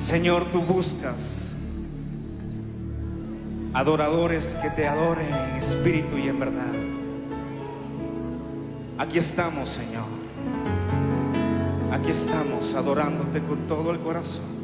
Señor, tú buscas adoradores que te adoren en espíritu y en verdad. Aquí estamos, Señor. Aquí estamos adorándote con todo el corazón.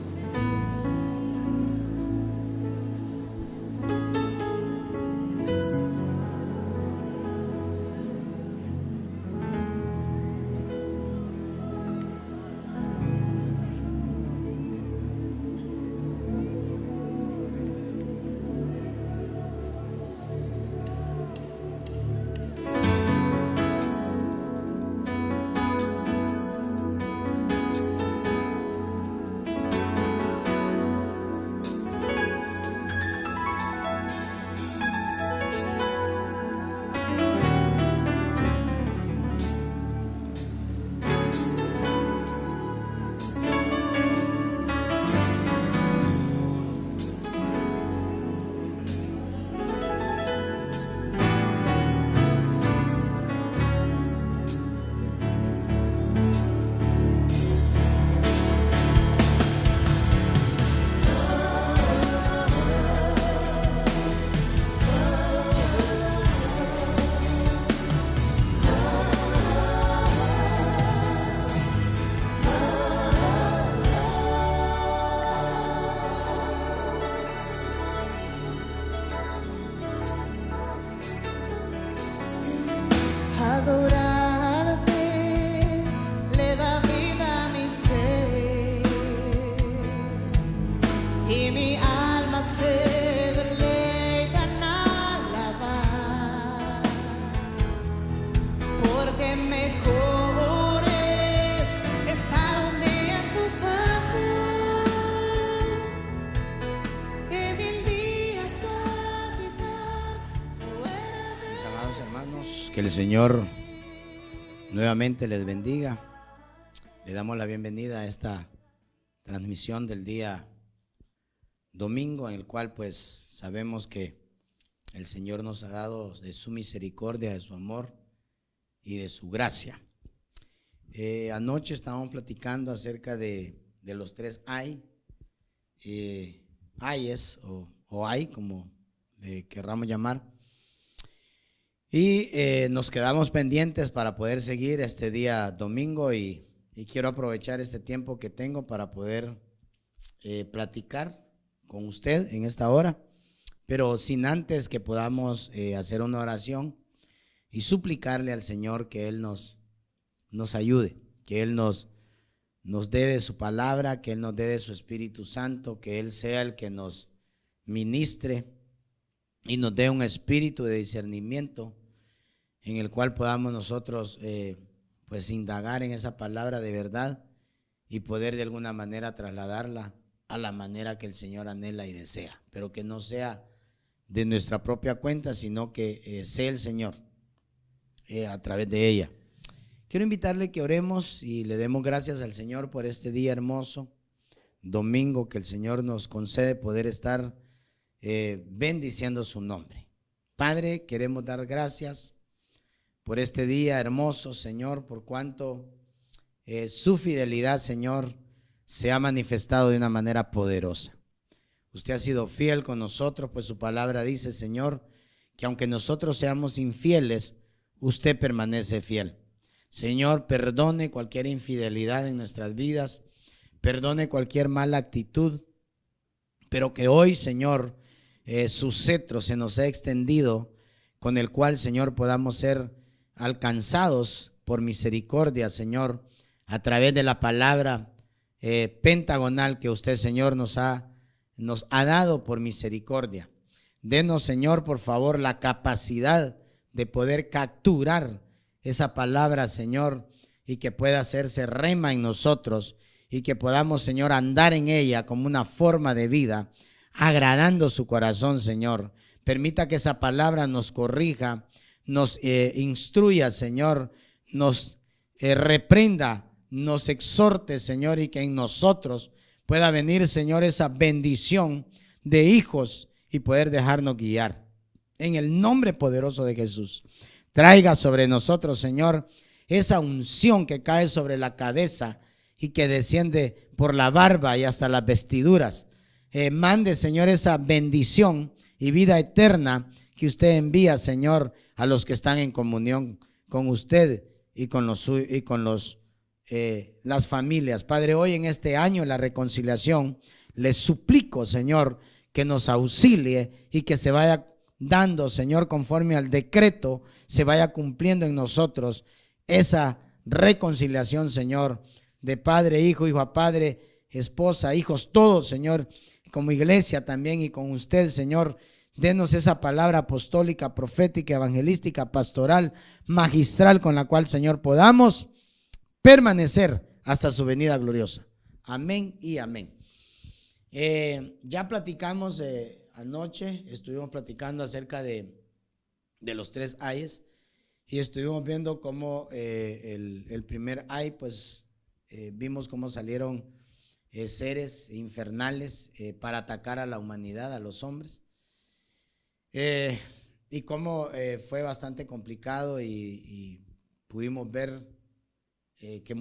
Adorarte le da vida a mi ser y mi alma se deleita en alabar, porque mejor es estar un día en tus atrios que 1000 días habitar fuera de. Mis amados hermanos, que el Señor nuevamente les bendiga. Le damos la bienvenida a esta transmisión del día domingo, en el cual pues sabemos que el Señor nos ha dado de su misericordia, de su amor y de su gracia. Anoche estábamos platicando acerca de los 3 ayes o ay, como le querramos llamar. Y nos quedamos pendientes para poder seguir este día domingo y quiero aprovechar este tiempo que tengo para poder platicar con usted en esta hora, pero sin antes que podamos hacer una oración y suplicarle al Señor que Él nos ayude, que Él nos dé de su palabra, que Él nos dé de su Espíritu Santo, que Él sea el que nos ministre y nos dé un espíritu de discernimiento en el cual podamos nosotros pues indagar en esa palabra de verdad y poder de alguna manera trasladarla a la manera que el Señor anhela y desea, pero que no sea de nuestra propia cuenta, sino que sea el Señor a través de ella. Quiero invitarle que oremos y le demos gracias al Señor por este día hermoso, domingo, que el Señor nos concede poder estar bendiciendo su nombre. Padre, queremos dar gracias por este día hermoso, Señor, por cuanto su fidelidad, Señor, se ha manifestado de una manera poderosa. Usted ha sido fiel con nosotros, pues su palabra dice, Señor, que aunque nosotros seamos infieles, usted permanece fiel. Señor, perdone cualquier infidelidad en nuestras vidas, perdone cualquier mala actitud, pero que hoy, Señor, su cetro se nos ha extendido, con el cual, Señor, podamos ser alcanzados por misericordia, Señor, a través de la palabra pentagonal que usted, Señor, nos ha dado por misericordia. Denos, Señor, por favor, la capacidad de poder capturar esa palabra, Señor, y que pueda hacerse rema en nosotros y que podamos, Señor, andar en ella como una forma de vida, agradando su corazón, Señor. Permita que esa palabra nos corrija, nos instruya, Señor, nos reprenda, nos exhorte, Señor, y que en nosotros pueda venir, Señor, esa bendición de hijos y poder dejarnos guiar. En el nombre poderoso de Jesús, traiga sobre nosotros, Señor, esa unción que cae sobre la cabeza y que desciende por la barba y hasta las vestiduras. Mande, Señor, esa bendición y vida eterna que usted envía, Señor, a los que están en comunión con usted y con las familias. Padre, hoy en este año de la reconciliación, les suplico, Señor, que nos auxilie y que se vaya dando, Señor, conforme al decreto, se vaya cumpliendo en nosotros esa reconciliación, Señor, de padre, hijo a padre, esposa, hijos, todos, Señor, como iglesia también y con usted, Señor. Denos esa palabra apostólica, profética, evangelística, pastoral, magistral, con la cual, Señor, podamos permanecer hasta su venida gloriosa. Amén y amén. Ya platicamos anoche, estuvimos platicando acerca de los 3 ayes y estuvimos viendo cómo el primer ay, pues vimos cómo salieron seres infernales para atacar a la humanidad, a los hombres. Y cómo fue bastante complicado y pudimos ver que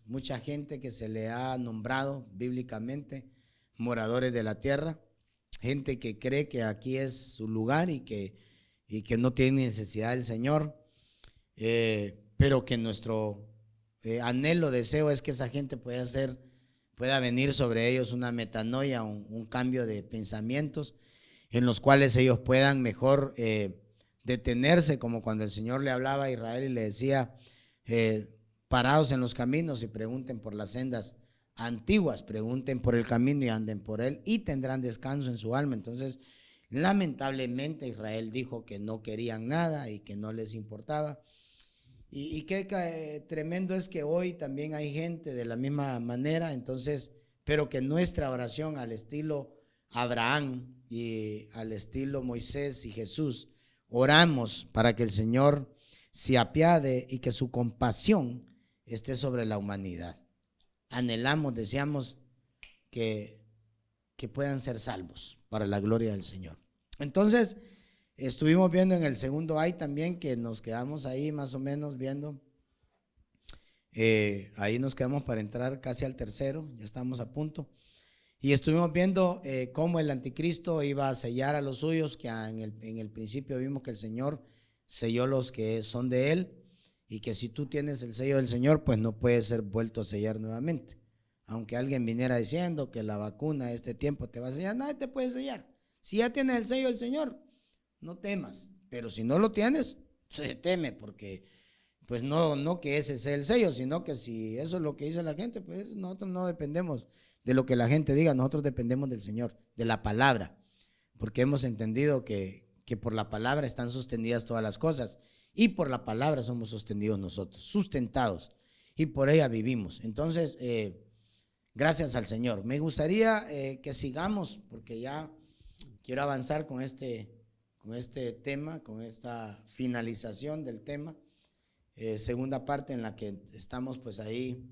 mucha gente que se le ha nombrado bíblicamente moradores de la tierra, gente que cree que aquí es su lugar y que no tiene necesidad del Señor, pero que nuestro anhelo, deseo es que esa gente pueda venir sobre ellos una metanoia, un cambio de pensamientos, en los cuales ellos puedan mejor detenerse, como cuando el Señor le hablaba a Israel y le decía, parados en los caminos y pregunten por las sendas antiguas, pregunten por el camino y anden por él y tendrán descanso en su alma. Entonces, lamentablemente Israel dijo que no querían nada y que no les importaba. Y qué tremendo es que hoy también hay gente de la misma manera, entonces, pero que nuestra oración al estilo Abraham y al estilo Moisés y Jesús, oramos para que el Señor se apiade y que su compasión esté sobre la humanidad. Anhelamos, deseamos que puedan ser salvos para la gloria del Señor. Entonces, estuvimos viendo en el segundo ay también, que nos quedamos ahí más o menos viendo. Ahí nos quedamos para entrar casi al tercero, ya estamos a punto. Y estuvimos viendo cómo el anticristo iba a sellar a los suyos, que en el principio vimos que el Señor selló los que son de él, y que si tú tienes el sello del Señor, pues no puede ser vuelto a sellar nuevamente. Aunque alguien viniera diciendo que la vacuna de este tiempo te va a sellar, nadie te puede sellar. Si ya tienes el sello del Señor, no temas, pero si no lo tienes, se teme, porque pues no que ese sea el sello, sino que si eso es lo que dice la gente, pues nosotros no dependemos de lo que la gente diga, nosotros dependemos del Señor, de la palabra, porque hemos entendido que por la palabra están sostenidas todas las cosas, y por la palabra somos sostenidos nosotros, sustentados, y por ella vivimos. Entonces, gracias al Señor. Me gustaría que sigamos, porque ya quiero avanzar con este tema, con esta finalización del tema, segunda parte en la que estamos pues ahí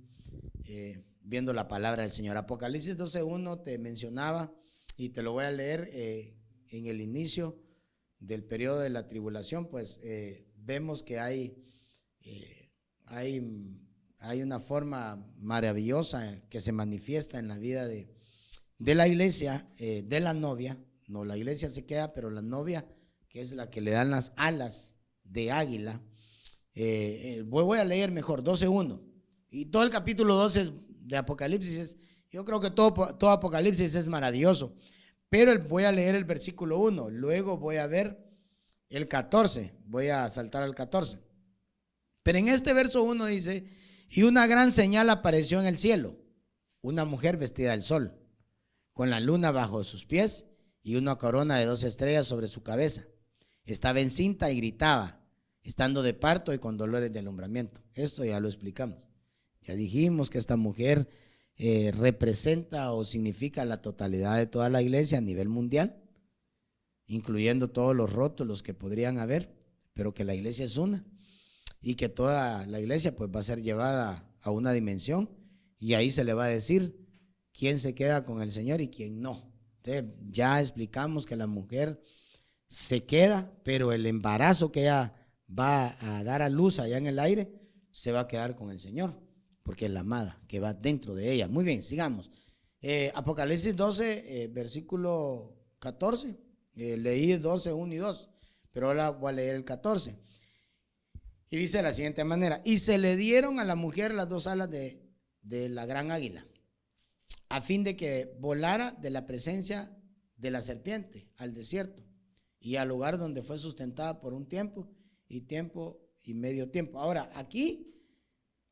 viendo la palabra del Señor. Apocalipsis 12:1 te mencionaba y te lo voy a leer en el inicio del periodo de la tribulación, pues vemos que hay una forma maravillosa que se manifiesta en la vida de la iglesia, de la novia. No, la iglesia se queda, pero la novia, que es la que le dan las alas de águila. Voy a leer mejor 12:1 y todo el capítulo 12 de Apocalipsis yo creo que todo Apocalipsis es maravilloso, pero voy a leer el versículo 1, luego voy a ver el 14, voy a saltar al 14, pero en este verso 1 dice: y una gran señal apareció en el cielo, una mujer vestida del sol, con la luna bajo sus pies y una corona de 12 estrellas sobre su cabeza. Estaba encinta y gritaba, estando de parto y con dolores de alumbramiento. Esto ya lo explicamos. Ya dijimos que esta mujer representa o significa la totalidad de toda la iglesia a nivel mundial, incluyendo todos los rótulos que podrían haber, pero que la iglesia es una y que toda la iglesia pues va a ser llevada a una dimensión y ahí se le va a decir quién se queda con el Señor y quién no. Entonces, ya explicamos que la mujer se queda, pero el embarazo que ella va a dar a luz allá en el aire se va a quedar con el Señor. porque es la amada que va dentro de ella. Muy bien, sigamos. Apocalipsis 12, versículo 14. Leí 12, 1 y 2, pero ahora voy a leer el 14. Y dice de la siguiente manera: y se le dieron a la mujer las 2 alas de la gran águila, a fin de que volara de la presencia de la serpiente al desierto y al lugar donde fue sustentada por un tiempo y medio tiempo. Ahora, aquí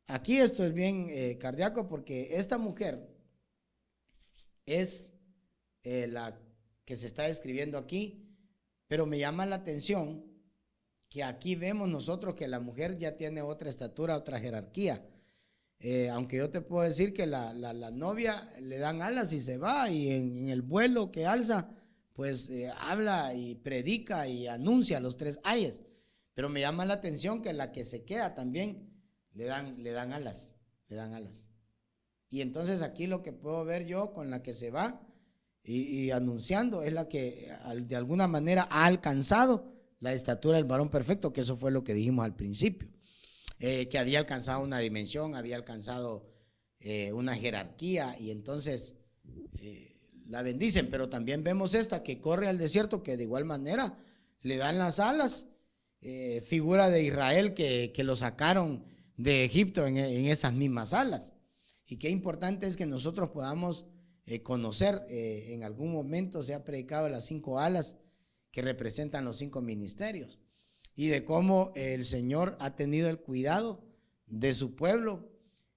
esto es bien cardíaco, porque esta mujer es la que se está describiendo aquí, pero me llama la atención que aquí vemos nosotros que la mujer ya tiene otra estatura, otra jerarquía. Aunque yo te puedo decir que la novia le dan alas y se va, y en el vuelo que alza, pues habla y predica y anuncia los 3 ayes. Pero me llama la atención que la que se queda también le dan alas. Y entonces aquí lo que puedo ver yo con la que se va y anunciando es la que de alguna manera ha alcanzado la estatura del varón perfecto, que eso fue lo que dijimos al principio. Que había alcanzado una dimensión, había alcanzado una jerarquía, y entonces la bendicen. Pero también vemos esta que corre al desierto, que de igual manera le dan las alas, figura de Israel que lo sacaron de Egipto en esas mismas alas. Y qué importante es que nosotros podamos conocer, en algún momento se ha predicado las 5 alas que representan los 5 ministerios, y de cómo el Señor ha tenido el cuidado de su pueblo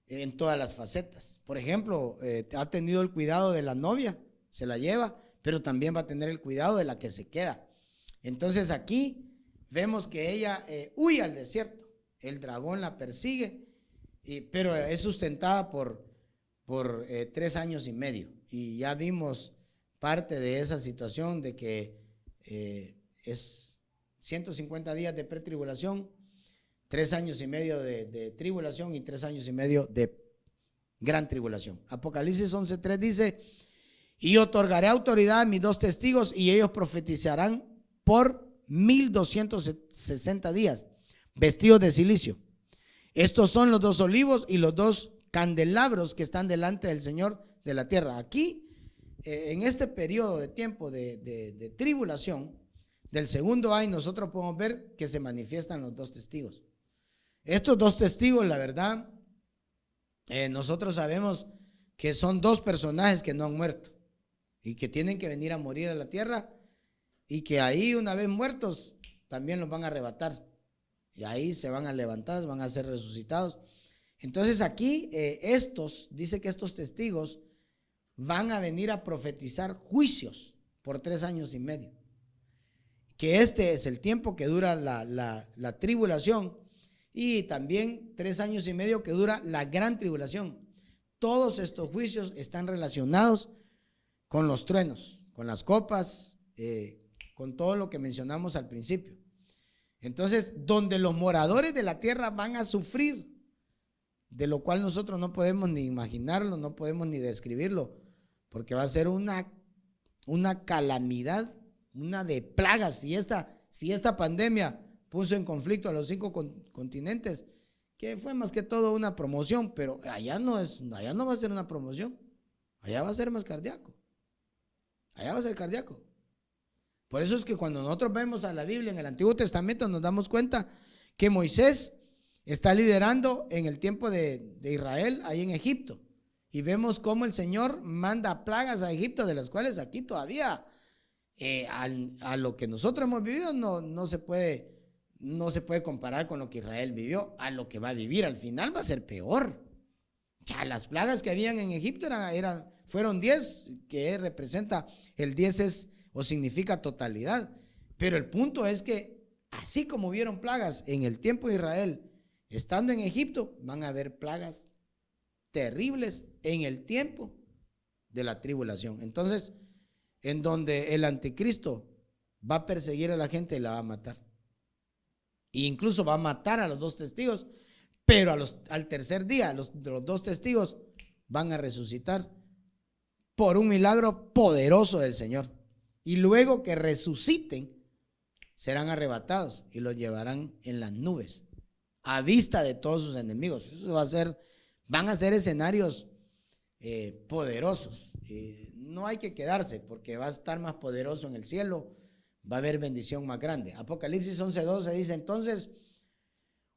en todas las facetas. Por ejemplo, ha tenido el cuidado de la novia, se la lleva, pero también va a tener el cuidado de la que se queda. Entonces aquí vemos que ella huye al desierto, el dragón la persigue, pero es sustentada por 3 años y medio, y ya vimos parte de esa situación de que es 150 días de pretribulación, 3 años y medio de tribulación y 3 años y medio de gran tribulación. Apocalipsis 11:3 dice: y otorgaré autoridad a mis 2 testigos, y ellos profetizarán por 1260 días, vestidos de cilicio. Estos son los 2 olivos y los 2 candelabros que están delante del Señor de la tierra. Aquí, en este periodo de tiempo de tribulación del segundo año, nosotros podemos ver que se manifiestan los 2 testigos. Estos 2 testigos, la verdad, nosotros sabemos que son 2 personajes que no han muerto y que tienen que venir a morir a la tierra, y que ahí, una vez muertos, también los van a arrebatar, y ahí se van a levantar, van a ser resucitados. Entonces aquí dice que estos testigos van a venir a profetizar juicios por 3 años y medio, que este es el tiempo que dura la tribulación, y también 3 años y medio que dura la gran tribulación. Todos estos juicios están relacionados con los truenos, con las copas, con todo lo que mencionamos al principio. Entonces, donde los moradores de la tierra van a sufrir, de lo cual nosotros no podemos ni imaginarlo, no podemos ni describirlo, porque va a ser una calamidad, una de plagas. Si esta pandemia puso en conflicto a los 5 continentes, que fue más que todo una promoción, pero allá no va a ser una promoción, allá va a ser más cardíaco, allá va a ser cardíaco. Por eso es que cuando nosotros vemos a la Biblia en el Antiguo Testamento, nos damos cuenta que Moisés está liderando en el tiempo de Israel ahí en Egipto, y vemos cómo el Señor manda plagas a Egipto, de las cuales aquí todavía a lo que nosotros hemos vivido no se puede comparar con lo que Israel vivió a lo que va a vivir. Al final va a ser peor. Ya, las plagas que habían en Egipto fueron 10, que representa, el 10 o significa totalidad, pero el punto es que así como hubieron plagas en el tiempo de Israel estando en Egipto, van a haber plagas terribles en el tiempo de la tribulación. Entonces, en donde el anticristo va a perseguir a la gente y la va a matar, e incluso va a matar a los 2 testigos, pero al tercer día los 2 testigos van a resucitar por un milagro poderoso del Señor, y luego que resuciten serán arrebatados y los llevarán en las nubes a vista de todos sus enemigos. Eso va a ser Van a ser escenarios poderosos. No hay que quedarse porque va a estar más poderoso en el cielo, va a haber bendición más grande. Apocalipsis 11:12 dice: entonces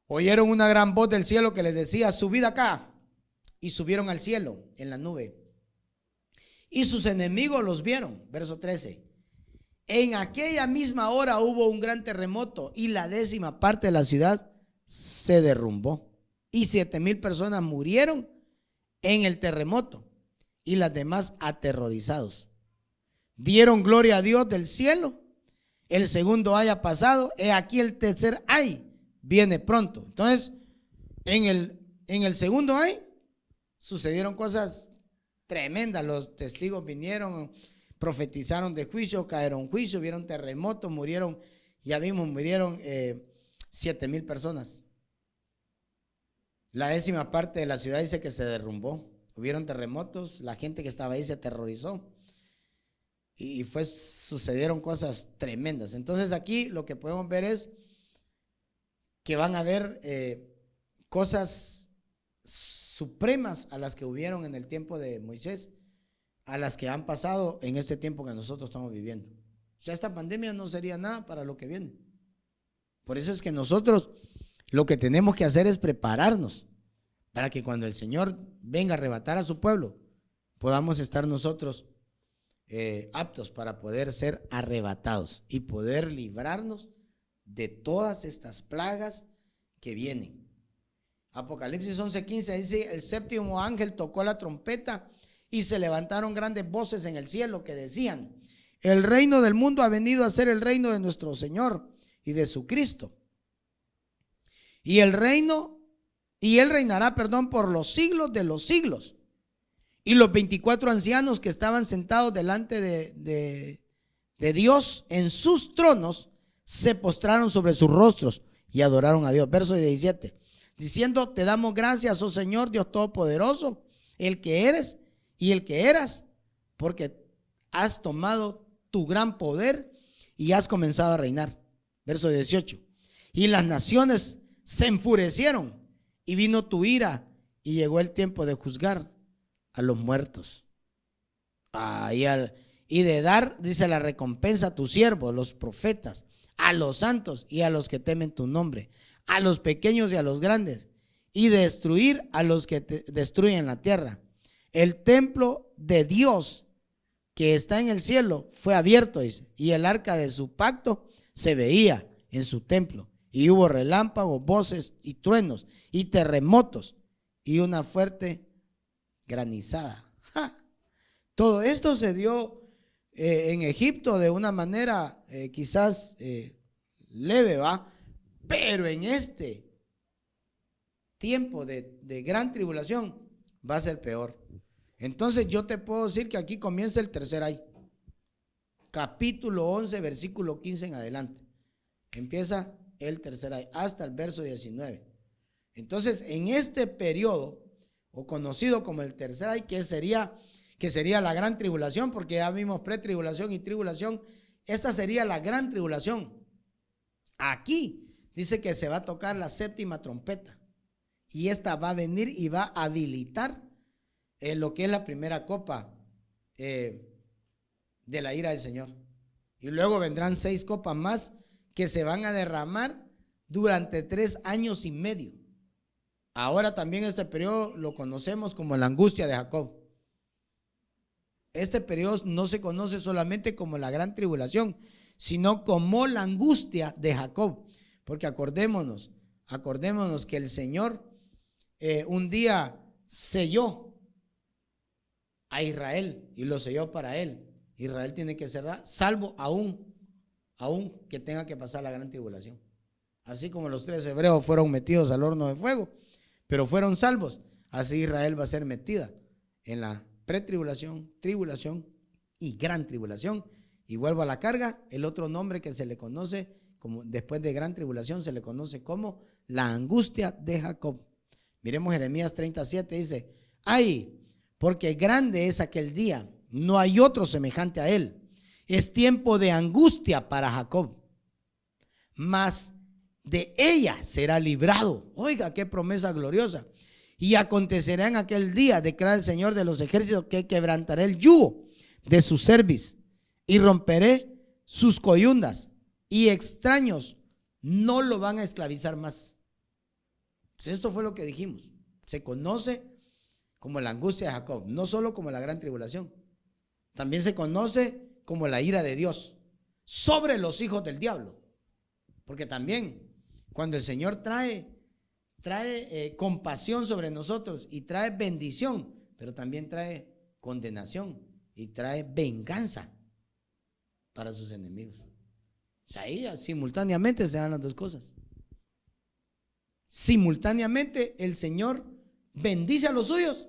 oyeron una gran voz del cielo que les decía: subid acá. Y subieron al cielo en la nube. Y sus enemigos los vieron. Verso 13. En aquella misma hora hubo un gran terremoto y la 10ª parte de la ciudad se derrumbó. Y 7,000 personas murieron en el terremoto y las demás aterrorizados. Dieron gloria a Dios del cielo. El segundo ay ha pasado. He aquí el tercer ay viene pronto. Entonces, en el segundo ay sucedieron cosas tremendas. Los testigos vinieron, profetizaron de juicio, cayeron juicio, vieron terremotos, murieron, ya vimos, murieron 7,000 personas. La 10ª parte de la ciudad dice que se derrumbó. Hubieron terremotos, la gente que estaba ahí se aterrorizó y sucedieron cosas tremendas. Entonces aquí lo que podemos ver es que van a haber cosas supremas a las que hubieron en el tiempo de Moisés, a las que han pasado en este tiempo que nosotros estamos viviendo. O sea, esta pandemia no sería nada para lo que viene. Por eso es que nosotros lo que tenemos que hacer es prepararnos para que cuando el Señor venga a arrebatar a su pueblo, podamos estar nosotros aptos para poder ser arrebatados y poder librarnos de todas estas plagas que vienen. Apocalipsis 11:15 dice: el 7º ángel tocó la trompeta y se levantaron grandes voces en el cielo que decían: el reino del mundo ha venido a ser el reino de nuestro Señor y de su Cristo. Y él reinará, por los siglos de los siglos. Y los 24 ancianos que estaban sentados delante de Dios en sus tronos se postraron sobre sus rostros y adoraron a Dios. Verso 17. Diciendo: te damos gracias, oh Señor Dios Todopoderoso, el que eres y el que eras, porque has tomado tu gran poder y has comenzado a reinar. Verso 18. Y las naciones se enfurecieron y vino tu ira y llegó el tiempo de juzgar a los muertos. Y de dar, dice, la recompensa a tus siervos, los profetas, a los santos y a los que temen tu nombre, a los pequeños y a los grandes, y destruir a los que destruyen la tierra. El templo de Dios que está en el cielo fue abierto, dice, y el arca de su pacto se veía en su templo. Y hubo relámpagos, voces y truenos y terremotos y una fuerte granizada. ¡Ja! Todo esto se dio en Egipto de una manera quizás leve, ¿va? Pero en este tiempo de gran tribulación va a ser peor. Entonces yo te puedo decir que aquí comienza el tercer ay. Capítulo 11, versículo 15 en adelante. Empieza el tercer ay hasta el verso 19. Entonces, en este periodo, o conocido como el tercer ay, que sería la gran tribulación, porque ya vimos pretribulación y tribulación, esta sería la gran tribulación. Aquí dice que se va a tocar la 7ª trompeta y esta va a venir y va a habilitar lo que es la primera copa de la ira del Señor. Y luego vendrán 6 copas más que se van a derramar durante 3 años y medio. Ahora también este periodo lo conocemos como la angustia de Jacob. Este periodo no se conoce solamente como la gran tribulación, sino como la angustia de Jacob. Porque acordémonos que el Señor un día selló a Israel y lo selló para él. Israel tiene que ser salvo aún que tenga que pasar la gran tribulación. Así como los 3 hebreos fueron metidos al horno de fuego, pero fueron salvos, así Israel va a ser metida en la pretribulación, tribulación y gran tribulación. Y vuelvo a la carga, el otro nombre que se le conoce como después de gran tribulación se le conoce como la angustia de Jacob. Miremos Jeremías 37, dice: ay, porque grande es aquel día, no hay otro semejante a él. Es tiempo de angustia para Jacob, mas de ella será librado. Oiga, qué promesa gloriosa. Y acontecerá en aquel día, declara el Señor de los ejércitos, que quebrantaré el yugo de su cerviz y romperé sus coyundas, y extraños no lo van a esclavizar más. Entonces, esto fue lo que dijimos. Se conoce como la angustia de Jacob, no solo como la gran tribulación, también se conoce como la ira de Dios sobre los hijos del diablo. Porque también cuando el Señor trae compasión sobre nosotros y trae bendición, pero también trae condenación y trae venganza para sus enemigos. O sea, ahí simultáneamente se dan las dos cosas. Simultáneamente el Señor bendice a los suyos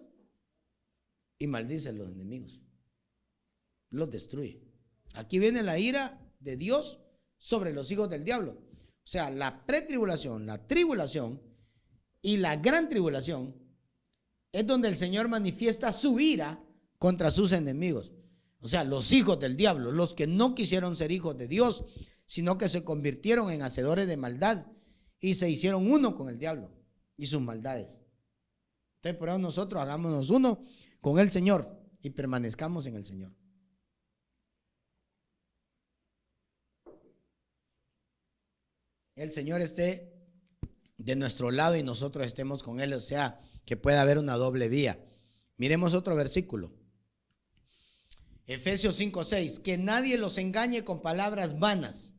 y maldice a los enemigos, los destruye. Aquí viene la ira de Dios sobre los hijos del diablo. O sea, la pretribulación, la tribulación y la gran tribulación es donde el Señor manifiesta su ira contra sus enemigos. O sea, los hijos del diablo, los que no quisieron ser hijos de Dios, sino que se convirtieron en hacedores de maldad y se hicieron uno con el diablo y sus maldades. Entonces, por eso nosotros hagámonos uno con el Señor y permanezcamos en el Señor. El Señor esté de nuestro lado y nosotros estemos con Él, o sea, que pueda haber una doble vía. Miremos otro versículo. Efesios 5:6, que nadie los engañe con palabras vanas,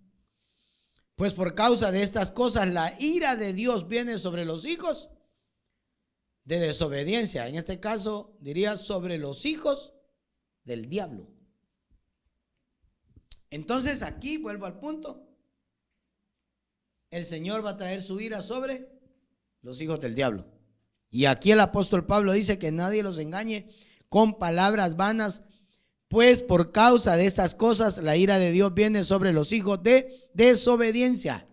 pues por causa de estas cosas la ira de Dios viene sobre los hijos de desobediencia. En este caso diría sobre los hijos del diablo. Entonces aquí vuelvo al punto. El Señor va a traer su ira sobre los hijos del diablo. Y aquí el apóstol Pablo dice que nadie los engañe con palabras vanas, pues por causa de estas cosas la ira de Dios viene sobre los hijos de desobediencia.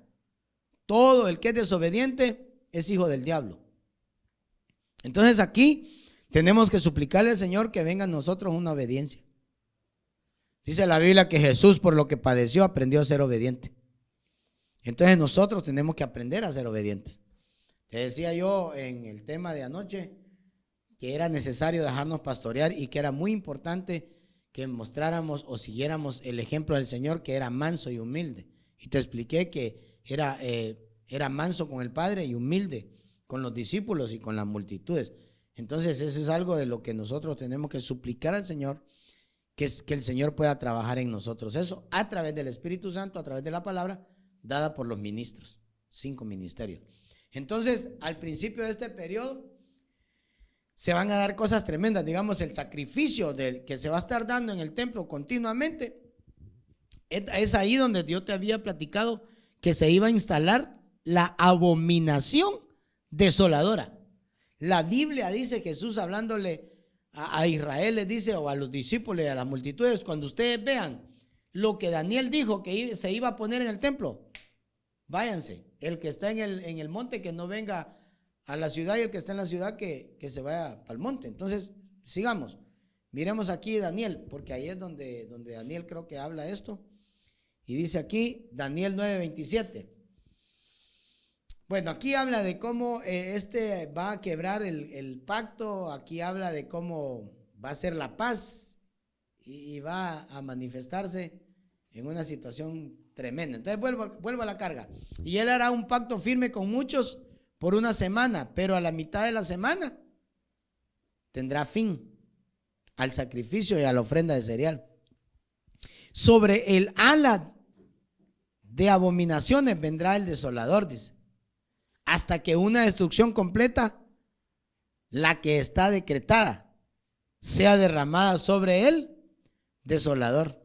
Todo el que es desobediente es hijo del diablo. Entonces aquí tenemos que suplicarle al Señor que venga a nosotros una obediencia. Dice la Biblia que Jesús, por lo que padeció, aprendió a ser obediente. Entonces nosotros tenemos que aprender a ser obedientes. Te decía yo en el tema de anoche que era necesario dejarnos pastorear y que era muy importante que mostráramos o siguiéramos el ejemplo del Señor, que era manso y humilde. Y te expliqué que era manso con el Padre y humilde con los discípulos y con las multitudes. Entonces eso es algo de lo que nosotros tenemos que suplicar al Señor, que el Señor pueda trabajar en nosotros. Eso a través del Espíritu Santo, a través de la palabra dada por los ministros, 5 ministerios. Entonces, al principio de este periodo se van a dar cosas tremendas. Digamos, el sacrificio que se va a estar dando en el templo continuamente. Es ahí donde yo te había platicado que se iba a instalar la abominación desoladora. La Biblia dice, Jesús hablándole a Israel, les dice, o a los discípulos y a las multitudes, cuando ustedes vean lo que Daniel dijo que se iba a poner en el templo, váyanse. El que está en el monte que no venga a la ciudad, y el que está en la ciudad que se vaya para el monte. Entonces, sigamos. Miremos aquí Daniel, porque ahí es donde Daniel creo que habla esto. Y dice aquí, Daniel 9:27. Bueno, aquí habla de cómo va a quebrar el pacto. Aquí habla de cómo va a ser la paz y va a manifestarse en una situación tremenda. Entonces vuelvo a la carga. Y él hará un pacto firme con muchos por una semana, pero a la mitad de la semana tendrá fin al sacrificio y a la ofrenda de cereal. Sobre el ala de abominaciones vendrá el desolador, dice, hasta que una destrucción completa, la que está decretada, sea derramada sobre él desolador.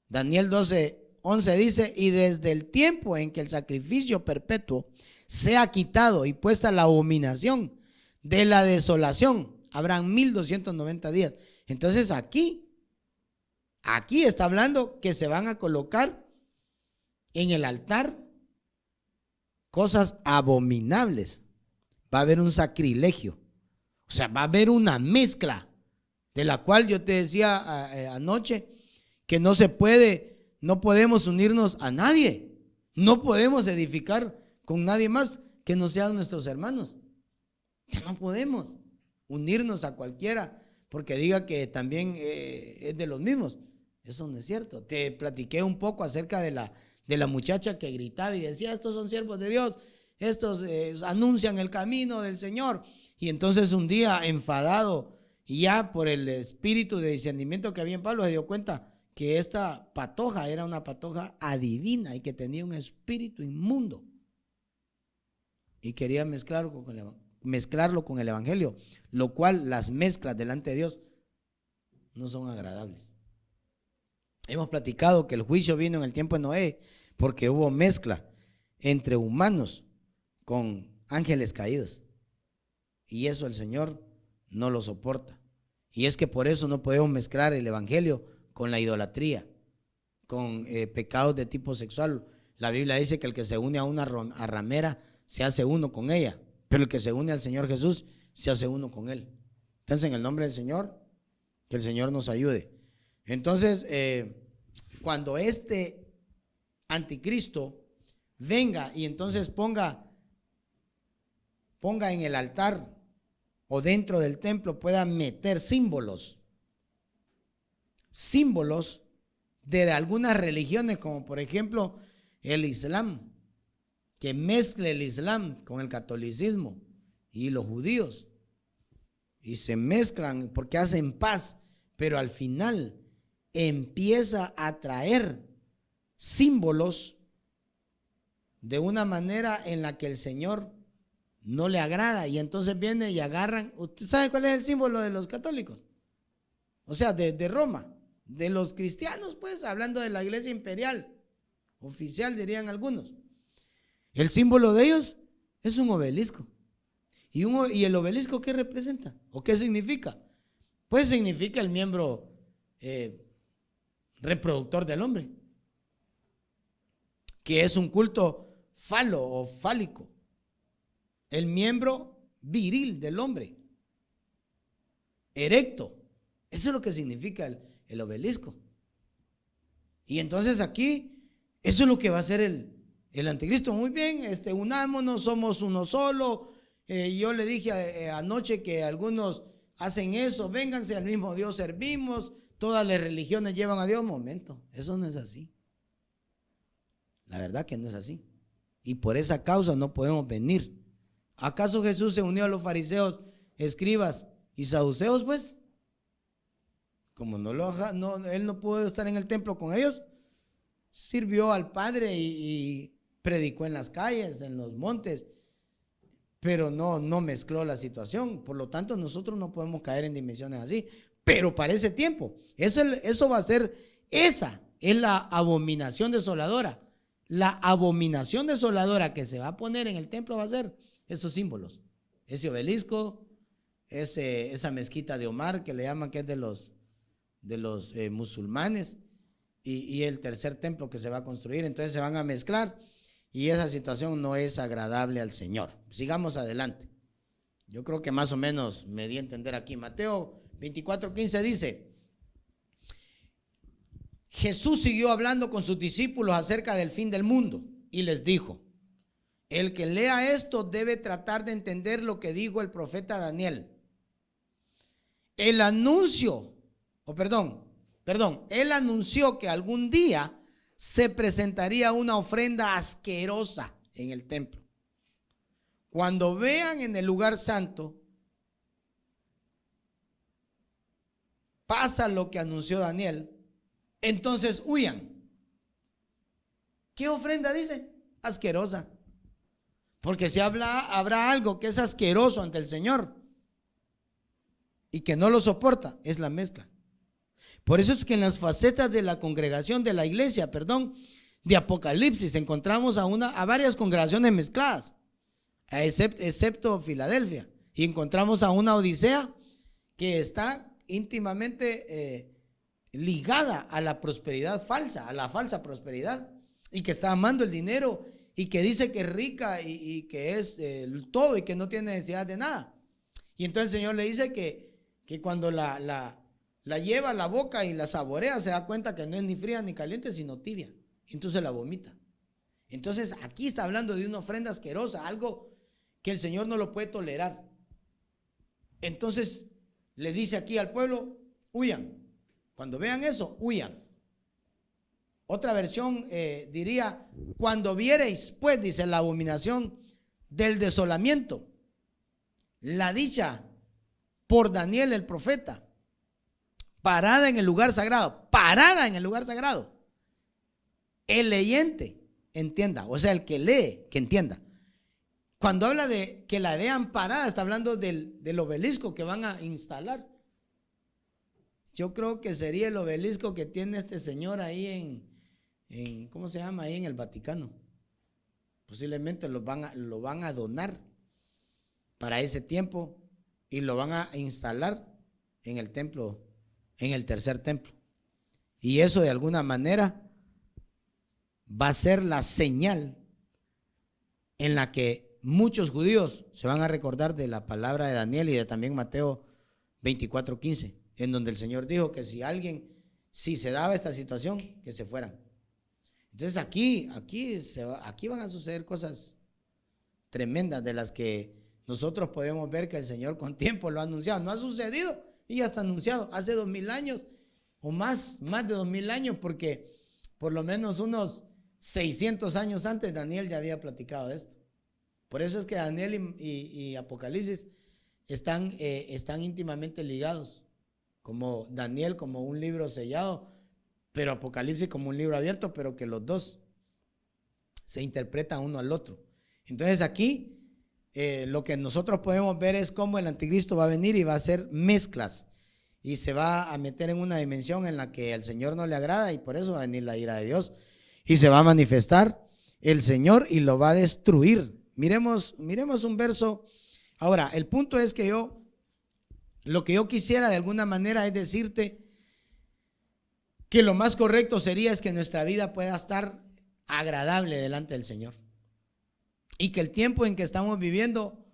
Daniel 12:11 dice, y desde el tiempo en que el sacrificio perpetuo sea quitado y puesta la abominación de la desolación, habrán 1290 días. Entonces aquí está hablando que se van a colocar en el altar cosas abominables. Va a haber un sacrilegio. O sea, va a haber una mezcla de la cual yo te decía anoche que no podemos unirnos a nadie. No podemos edificar con nadie más que no sean nuestros hermanos. no podemos unirnos a cualquiera porque diga que también es de los mismos. Eso no es cierto. Te platiqué un poco acerca de la muchacha que gritaba y decía, estos son siervos de Dios, estos anuncian el camino del Señor. Y entonces un día, enfadado, y ya por el espíritu de discernimiento que había en Pablo, se dio cuenta que esta patoja era una patoja adivina y que tenía un espíritu inmundo. Y quería mezclarlo con el evangelio, lo cual las mezclas delante de Dios no son agradables. Hemos platicado que el juicio vino en el tiempo de Noé porque hubo mezcla entre humanos con ángeles caídos. Y eso el Señor no lo soporta. Y es que por eso no podemos mezclar el evangelio con la idolatría, con pecados de tipo sexual. La Biblia dice que el que se une a una ramera se hace uno con ella, pero el que se une al Señor Jesús se hace uno con Él. Entonces, en el nombre del Señor, que el Señor nos ayude. Entonces, cuando este anticristo venga y entonces ponga en el altar o dentro del templo, pueda meter símbolos de algunas religiones, como por ejemplo el Islam, que mezcle el Islam con el catolicismo y los judíos, y se mezclan porque hacen paz, pero al final empieza a traer símbolos de una manera en la que el Señor no le agrada, y entonces viene y agarran. ¿Usted sabe cuál es el símbolo de los católicos? O sea, de Roma, de los cristianos, pues, hablando de la iglesia imperial, oficial dirían algunos. El símbolo de ellos es un obelisco. ¿Y el obelisco qué representa? ¿O qué significa? Pues significa el miembro reproductor del hombre, que es un culto falo o fálico. El miembro viril del hombre, erecto. Eso es lo que significa el obelisco. Y entonces aquí, eso es lo que va a hacer el anticristo. Muy bien, unámonos, somos uno solo. Yo le dije anoche que algunos hacen eso, vénganse, al mismo Dios servimos, todas las religiones llevan a Dios. Momento, eso no es así. La verdad que no es así. Y por esa causa no podemos venir. ¿Acaso Jesús se unió a los fariseos, escribas y saduceos, pues? Como él no pudo estar en el templo con ellos, sirvió al Padre y predicó en las calles, en los montes, pero no mezcló la situación. Por lo tanto, nosotros no podemos caer en dimensiones así. Pero para ese tiempo, eso va a ser, esa es la abominación desoladora. La abominación desoladora que se va a poner en el templo va a ser esos símbolos, ese obelisco, esa mezquita de Omar que le llaman, que es de los musulmanes, y el tercer templo que se va a construir. Entonces se van a mezclar y esa situación no es agradable al Señor. Sigamos adelante. Yo creo que más o menos me di a entender aquí. Mateo 24:15 dice: Jesús siguió hablando con sus discípulos acerca del fin del mundo y les dijo: el que lea esto debe tratar de entender lo que dijo el profeta Daniel. Él anunció que algún día se presentaría una ofrenda asquerosa en el templo. Cuando vean en el lugar santo, pasa lo que anunció Daniel, entonces huyan. ¿Qué ofrenda dice? Asquerosa. Porque si habrá algo que es asqueroso ante el Señor y que no lo soporta, es la mezcla. Por eso es que en las facetas de la congregación, de la iglesia, de Apocalipsis, encontramos a varias congregaciones mezcladas, excepto Filadelfia. Y encontramos a una Odisea que está íntimamente ligada a la prosperidad falsa, a la falsa prosperidad, y que está amando el dinero, y que dice que es rica y que es todo y que no tiene necesidad de nada. Y entonces el Señor le dice que cuando la lleva a la boca y la saborea, se da cuenta que no es ni fría ni caliente, sino tibia. Entonces la vomita. Entonces aquí está hablando de una ofrenda asquerosa, algo que el Señor no lo puede tolerar. Entonces le dice aquí al pueblo, huyan. Cuando vean eso, huyan. Otra versión diría, cuando viereis, pues, dice, la abominación del desolamiento, la dicha por Daniel el profeta, parada en el lugar sagrado, parada en el lugar sagrado. El leyente entienda, o sea, el que lee, que entienda. Cuando habla de que la vean parada, está hablando del obelisco que van a instalar. Yo creo que sería el obelisco que tiene este señor ahí en ¿cómo se llama? Ahí en el Vaticano. Posiblemente lo van a donar para ese tiempo y lo van a instalar en el templo, en el tercer templo. Y eso de alguna manera va a ser la señal en la que muchos judíos se van a recordar de la palabra de Daniel y de también Mateo 24:15, en donde el Señor dijo que si se daba esta situación, que se fueran. Entonces aquí van a suceder cosas tremendas de las que nosotros podemos ver que el Señor con tiempo lo ha anunciado. No ha sucedido y ya está anunciado hace 2000 años o más de 2000 años, porque por lo menos unos 600 años antes Daniel ya había platicado de esto. Por eso es que Daniel y Apocalipsis están íntimamente ligados, como Daniel como un libro sellado, pero Apocalipsis como un libro abierto, pero que los dos se interpretan uno al otro. Entonces aquí lo que nosotros podemos ver es cómo el anticristo va a venir y va a hacer mezclas y se va a meter en una dimensión en la que al Señor no le agrada, y por eso va a venir la ira de Dios y se va a manifestar el Señor y lo va a destruir. Miremos un verso. Ahora, el punto es que lo que yo quisiera de alguna manera es decirte que lo más correcto sería es que nuestra vida pueda estar agradable delante del Señor y que el tiempo en que estamos viviendo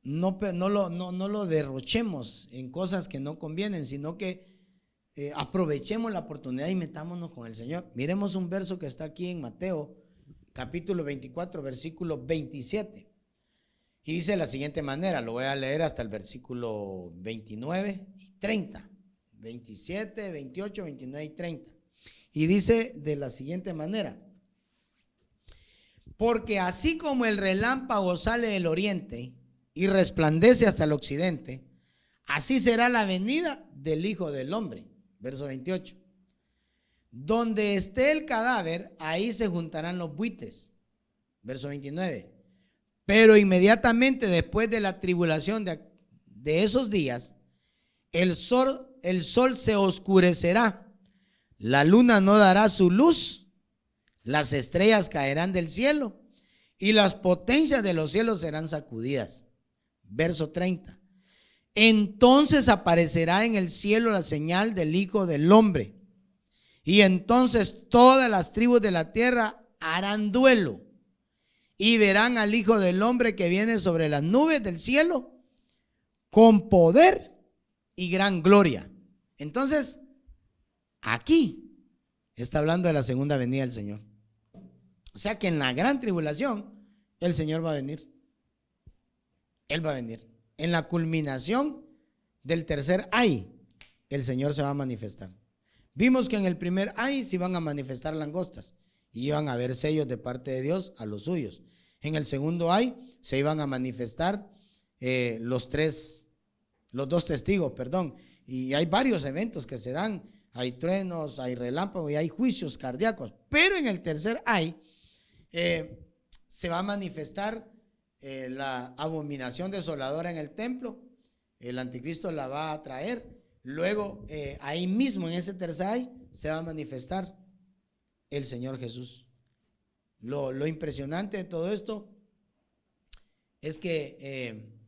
no lo derrochemos en cosas que no convienen, sino que aprovechemos la oportunidad y metámonos con el Señor. Miremos un verso que está aquí en Mateo capítulo 24, versículo 27. Y dice de la siguiente manera, lo voy a leer hasta el versículo 29 y 30. 27, 28, 29 y 30. Y dice de la siguiente manera: porque así como el relámpago sale del oriente y resplandece hasta el occidente, así será la venida del Hijo del Hombre. Verso 28. Donde esté el cadáver, ahí se juntarán los buitres. Verso 29. Pero inmediatamente después de la tribulación de esos días, el sol se oscurecerá, la luna no dará su luz, las estrellas caerán del cielo y las potencias de los cielos serán sacudidas. Verso 30. Entonces aparecerá en el cielo la señal del Hijo del Hombre, y entonces todas las tribus de la tierra harán duelo y verán al Hijo del Hombre que viene sobre las nubes del cielo con poder y gran gloria. Entonces, aquí está hablando de la segunda venida del Señor. O sea que en la gran tribulación el Señor va a venir. Él va a venir. En la culminación del tercer ay, el Señor se va a manifestar. Vimos que en el primer ay se iban a manifestar langostas y iban a haber sellos de parte de Dios a los suyos. En el segundo ay se iban a manifestar los dos testigos, y hay varios eventos que se dan. Hay truenos, hay relámpagos y hay juicios cardíacos. Pero en el tercer ay se va a manifestar la abominación desoladora en el templo. El anticristo la va a traer. Luego ahí mismo en ese tercer ay se va a manifestar el Señor Jesús. Lo impresionante de todo esto es que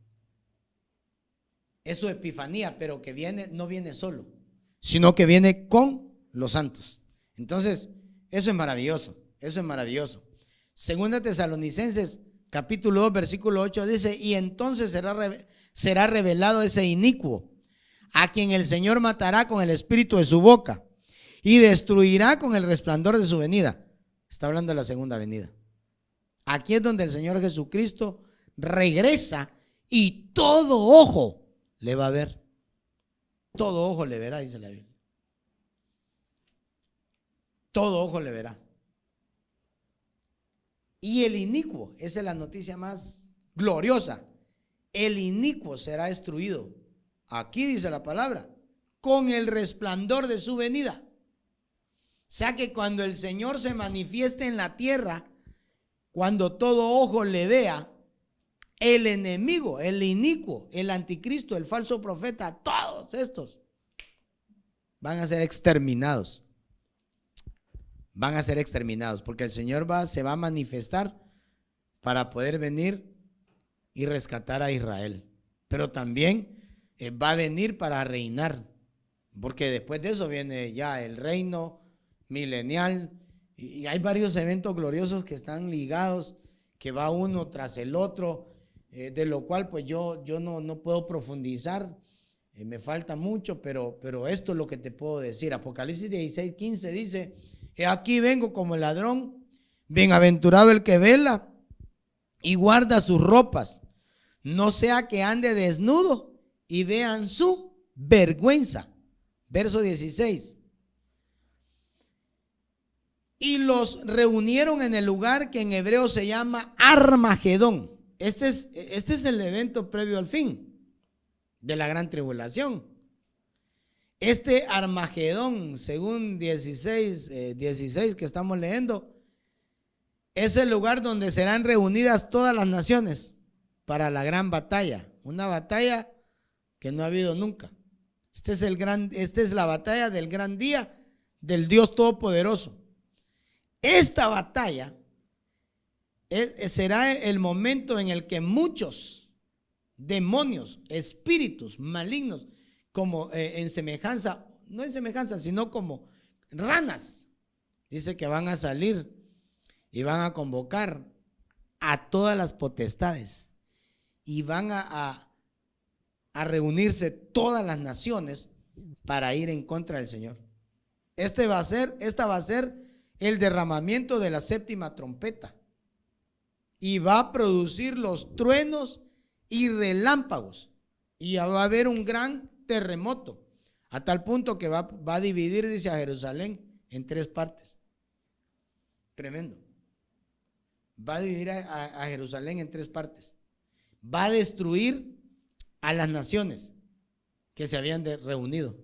es su epifanía, pero que no viene solo, sino que viene con los santos. Entonces, eso es maravilloso, eso es maravilloso. Segunda Tesalonicenses, capítulo 2, versículo 8 dice: y entonces será revelado ese inicuo, a quien el Señor matará con el espíritu de su boca y destruirá con el resplandor de su venida. Está hablando de la segunda venida. Aquí es donde el Señor Jesucristo regresa y todo ojo le va a ver. Todo ojo le verá, dice la Biblia. Todo ojo le verá. Y el inicuo, esa es la noticia más gloriosa. El inicuo será destruido. Aquí dice la palabra, con el resplandor de su venida. O sea que cuando el Señor se manifieste en la tierra, cuando todo ojo le vea, el enemigo, el inicuo, el anticristo, el falso profeta, todos estos van a ser exterminados. Van a ser exterminados porque el Señor se va a manifestar para poder venir y rescatar a Israel. Pero también va a venir para reinar, porque después de eso viene ya el reino milenial y hay varios eventos gloriosos que están ligados, que va uno tras el otro, de lo cual pues yo no puedo profundizar, me falta mucho, pero esto es lo que te puedo decir. Apocalipsis 16:15 dice: he aquí vengo como el ladrón, bienaventurado el que vela y guarda sus ropas, no sea que ande desnudo y vean su vergüenza. Verso 16. Y los reunieron en el lugar que en hebreo se llama Armagedón. Este es el evento previo al fin de la gran tribulación. Este Armagedón, según 16 que estamos leyendo, es el lugar donde serán reunidas todas las naciones para la gran batalla. Una batalla que no ha habido nunca. Esta es la batalla del gran día del Dios Todopoderoso. Esta batalla será el momento en el que muchos demonios, espíritus malignos, como en semejanza, no en semejanza, sino como ranas, dice que van a salir y van a convocar a todas las potestades y van a reunirse todas las naciones para ir en contra del Señor. Esta va a ser el derramamiento de la séptima trompeta y va a producir los truenos y relámpagos y va a haber un gran terremoto a tal punto que va a dividir, dice, a Jerusalén en 3 partes. Tremendo. Va a dividir a Jerusalén en 3 partes. Va a destruir a las naciones que se habían reunido.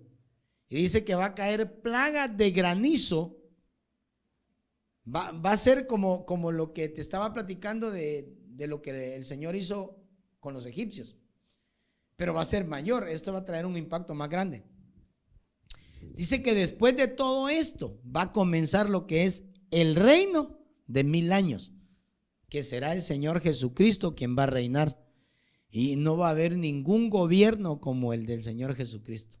Y dice que va a caer plaga de granizo. Va a ser como lo que te estaba platicando de lo que el Señor hizo con los egipcios. Pero va a ser mayor. Esto va a traer un impacto más grande. Dice que después de todo esto va a comenzar lo que es el reino de 1000 años, que será el Señor Jesucristo quien va a reinar. Y no va a haber ningún gobierno como el del Señor Jesucristo.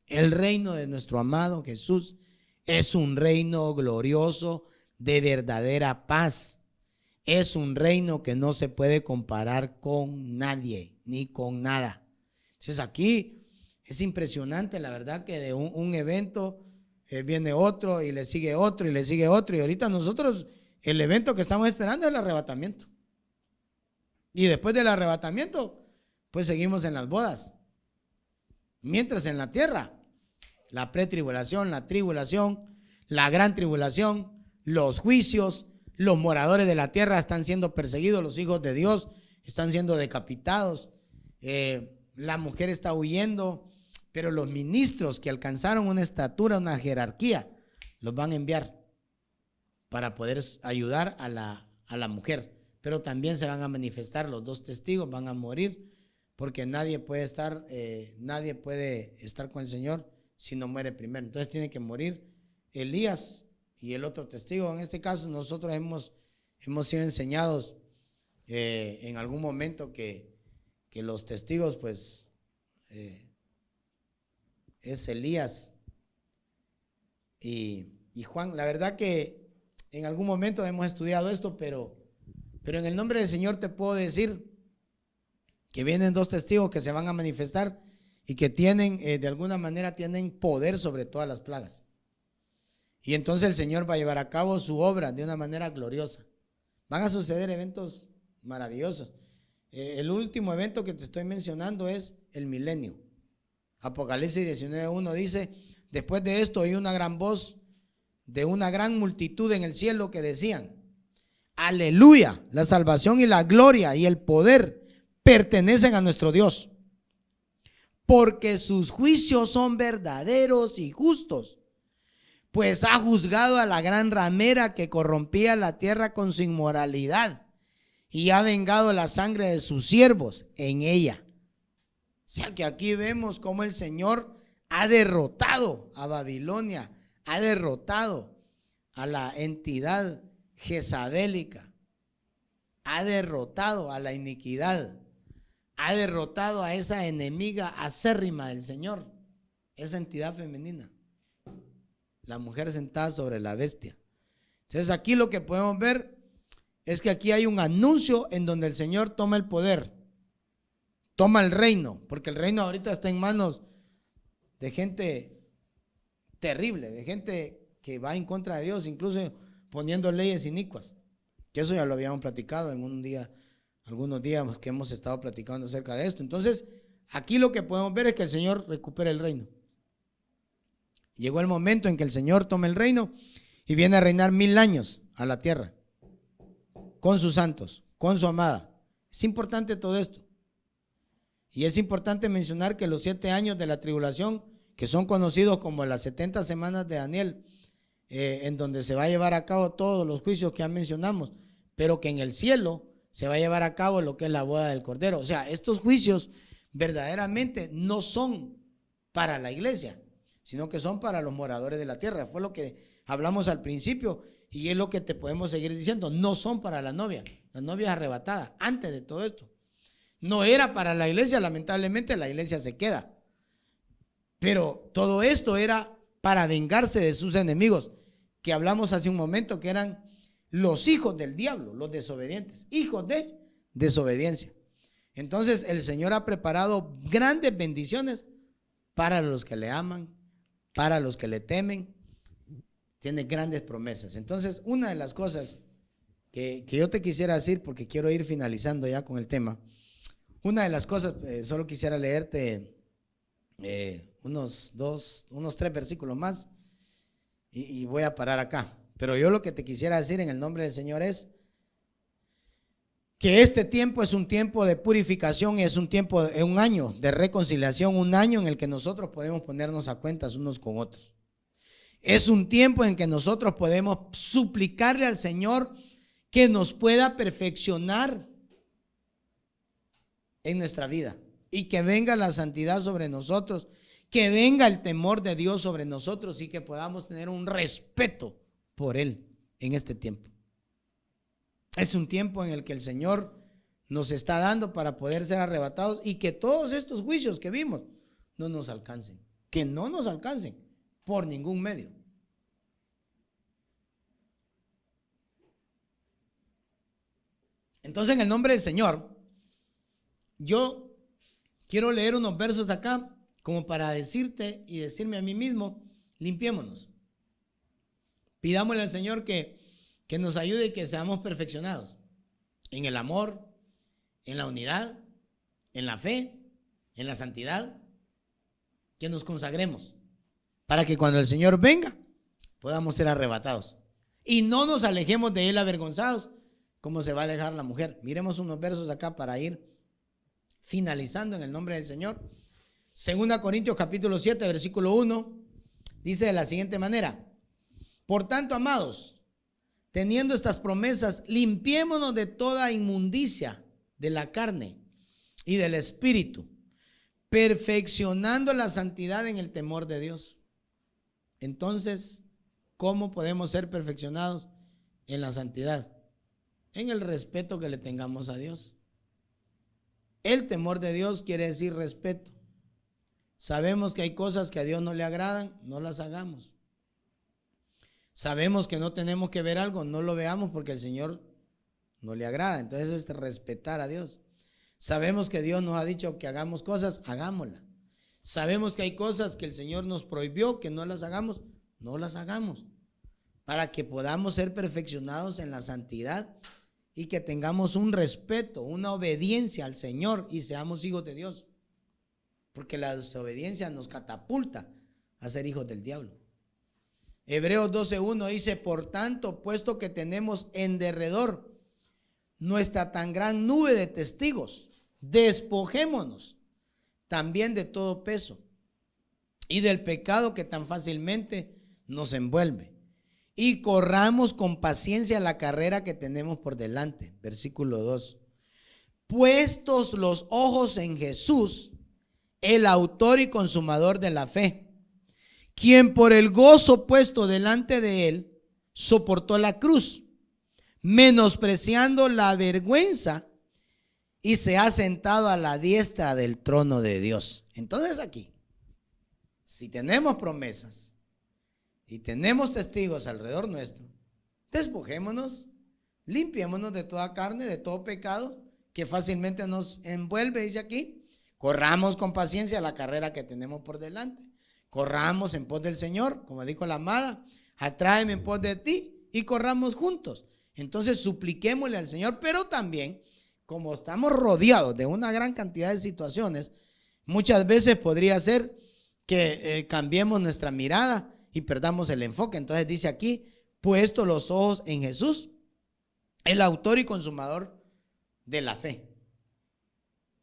El reino de nuestro amado Jesús es un reino glorioso de verdadera paz. Es un reino que no se puede comparar con nadie ni con nada. Entonces aquí es impresionante, la verdad, que de un evento viene otro y le sigue otro y le sigue otro. Y ahorita nosotros el evento que estamos esperando es el arrebatamiento. Y después del arrebatamiento, pues seguimos en las bodas. Mientras en la tierra, la pretribulación, la tribulación, la gran tribulación, los juicios, los moradores de la tierra están siendo perseguidos, los hijos de Dios están siendo decapitados, la mujer está huyendo, pero los ministros que alcanzaron una estatura, una jerarquía, los van a enviar para poder ayudar a la mujer. Pero también se van a manifestar los 2 testigos, van a morir, porque nadie puede estar con el Señor si no muere primero. Entonces tiene que morir Elías y el otro testigo. En este caso nosotros hemos sido enseñados en algún momento que los testigos pues es Elías y Juan. La verdad que en algún momento hemos estudiado esto, pero en el nombre del Señor te puedo decir que vienen 2 testigos que se van a manifestar y que tienen, de alguna manera, tienen poder sobre todas las plagas. Y entonces el Señor va a llevar a cabo su obra de una manera gloriosa. Van a suceder eventos maravillosos. El último evento que te estoy mencionando es el milenio. Apocalipsis 19:1 dice: después de esto oí una gran voz de una gran multitud en el cielo que decían: aleluya, la salvación y la gloria y el poder pertenecen a nuestro Dios, porque sus juicios son verdaderos y justos, pues ha juzgado a la gran ramera que corrompía la tierra con su inmoralidad y ha vengado la sangre de sus siervos en ella. O sea que aquí vemos cómo el Señor ha derrotado a Babilonia, ha derrotado a la entidad jezabélica, ha derrotado a la iniquidad, ha derrotado a esa enemiga acérrima del Señor, esa entidad femenina, la mujer sentada sobre la bestia. Entonces aquí lo que podemos ver es que aquí hay un anuncio en donde el Señor toma el poder, toma el reino, porque el reino ahorita está en manos de gente terrible, de gente que va en contra de Dios, incluso poniendo leyes inicuas, que eso ya lo habíamos platicado en un día, algunos días que hemos estado platicando acerca de esto. Entonces, aquí lo que podemos ver es que el Señor recupera el reino. Llegó el momento en que el Señor toma el reino y viene a reinar 1000 años a la tierra, con sus santos, con su amada. Es importante todo esto. Y es importante mencionar que los 7 años de la tribulación, que son conocidos como las 70 semanas de Daniel, en donde se va a llevar a cabo todos los juicios que ya mencionamos, pero que en el cielo se va a llevar a cabo lo que es la boda del Cordero. O sea, estos juicios verdaderamente no son para la iglesia, sino que son para los moradores de la tierra. Fue lo que hablamos al principio y es lo que te podemos seguir diciendo. No son para la novia es arrebatada antes de todo esto. No era para la iglesia, lamentablemente la iglesia se queda. Pero todo esto era para vengarse de sus enemigos, que hablamos hace un momento, que eran los hijos del diablo, los desobedientes, hijos de desobediencia. Entonces el Señor ha preparado grandes bendiciones para los que le aman, para los que le temen. Tiene grandes promesas. Entonces, una de las cosas que yo te quisiera decir, porque quiero ir finalizando ya con el tema, una de las cosas, solo quisiera leerte unos 3 versículos más y voy a parar acá. Pero yo lo que te quisiera decir en el nombre del Señor es que este tiempo es un tiempo de purificación, es un tiempo, un año de reconciliación, un año en el que nosotros podemos ponernos a cuentas unos con otros. Es un tiempo en que nosotros podemos suplicarle al Señor que nos pueda perfeccionar en nuestra vida y que venga la santidad sobre nosotros, que venga el temor de Dios sobre nosotros y que podamos tener un respeto por Él en este tiempo. Es un tiempo en el que el Señor nos está dando para poder ser arrebatados y que todos estos juicios que vimos no nos alcancen, que no nos alcancen por ningún medio. Entonces, en el nombre del Señor, yo quiero leer unos versos acá como para decirte y decirme a mí mismo: limpiémonos. Pidámosle al Señor que nos ayude y que seamos perfeccionados en el amor, en la unidad, en la fe, en la santidad, que nos consagremos para que cuando el Señor venga podamos ser arrebatados y no nos alejemos de Él avergonzados como se va a alejar la mujer. Miremos unos versos acá para ir finalizando en el nombre del Señor. 2 Corintios capítulo 7 versículo 1 dice de la siguiente manera: por tanto, amados, teniendo estas promesas, limpiémonos de toda inmundicia de la carne y del espíritu, perfeccionando la santidad en el temor de Dios. Entonces, ¿cómo podemos ser perfeccionados en la santidad? En el respeto que le tengamos a Dios. El temor de Dios quiere decir respeto. Sabemos que hay cosas que a Dios no le agradan, no las hagamos. Sabemos que no tenemos que ver algo, no lo veamos porque el Señor no le agrada. Entonces es respetar a Dios. Sabemos que Dios nos ha dicho que hagamos cosas, hagámoslas. Sabemos que hay cosas que el Señor nos prohibió que no las hagamos, no las hagamos. Para que podamos ser perfeccionados en la santidad y que tengamos un respeto, una obediencia al Señor y seamos hijos de Dios. porque la desobediencia nos catapulta a ser hijos del diablo. Hebreos 12:1 dice: por tanto, puesto que tenemos en derredor nuestra tan gran nube de testigos, despojémonos también de todo peso y del pecado que tan fácilmente nos envuelve, y corramos con paciencia la carrera que tenemos por delante. Versículo 2: puestos los ojos en Jesús, el autor y consumador de la fe, quien por el gozo puesto delante de él soportó la cruz, menospreciando la vergüenza, y se ha sentado a la diestra del trono de Dios. Entonces aquí, si tenemos promesas y tenemos testigos alrededor nuestro, despojémonos, limpiémonos de toda carne, de todo pecado que fácilmente nos envuelve, dice aquí. Corramos con paciencia la carrera que tenemos por delante. Corramos en pos del Señor, como dijo la amada: atráeme en pos de ti, y corramos juntos. Entonces supliquémosle al Señor, pero también, como estamos rodeados de una gran cantidad de situaciones, muchas veces podría ser que cambiemos nuestra mirada y perdamos el enfoque. Entonces dice aquí: puesto los ojos en Jesús, el autor y consumador de la fe,